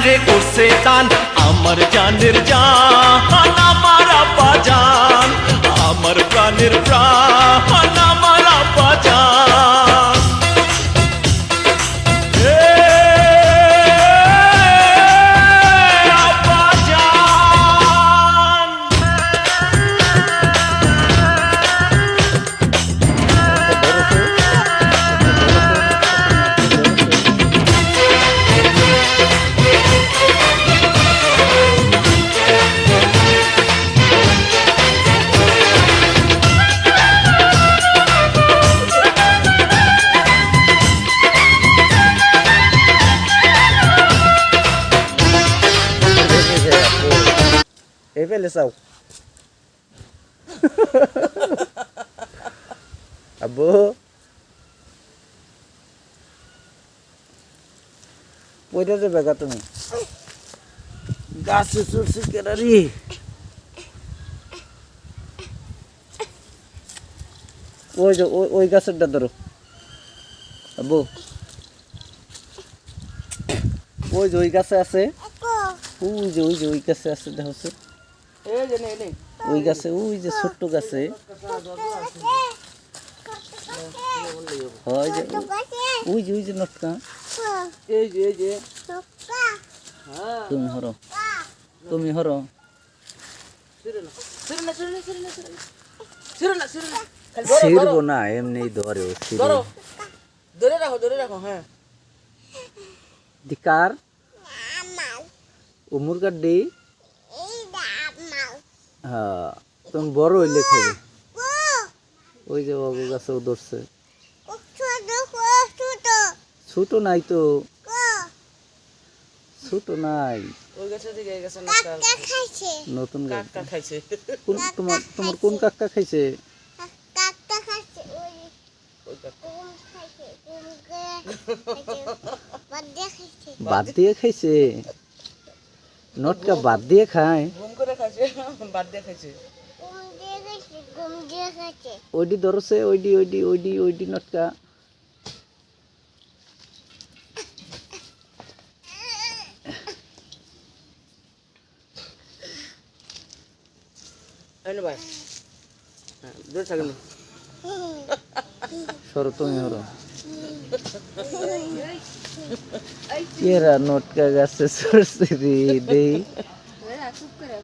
রে করছে দান আমার জানের জান আমার আব্বা জান আমার প্রাণের প্রাণ আমার আব্বা জান আব্বা জান এই ফেলে চাও আব্বু কইটা যাবে গা তুমি গাছে চড়ছি কেনারি ওই যে ওই গাছেরটা ধরো আব্বু ওই যে ওই গাছে আছে ওই গাছে আছে দেখো ওই গাছে ওই যে ছোট্ট গাছে হয় যে ওই যে নটকা তুমি হরো ছিড়বো না এমনি ধরে ধরে রাখো হ্যাঁ দিকার উমর গাড্ডি হ্যাঁ তুমি বড় হইলে খাবে ওই যে বাবু গাছেও ধরছে ছোট নাই তো ছোট নাই ওই গাছে থেকে এই গাছে নতুন গাছ কাকা খাইছে তোমার কোন কাকা খাইছে বাদ দিয়ে খাইছে নটকা বাদ দিয়ে খায় ঘুম করে খাইছে বাদ দিয়ে খাইছে ওইডি ধরছে ওইডি নটকা আইনো ভাই হ্যাঁ দূরে থাকেন সরো তুমি হরো এরা নটকা গাছে সরছে রে দেই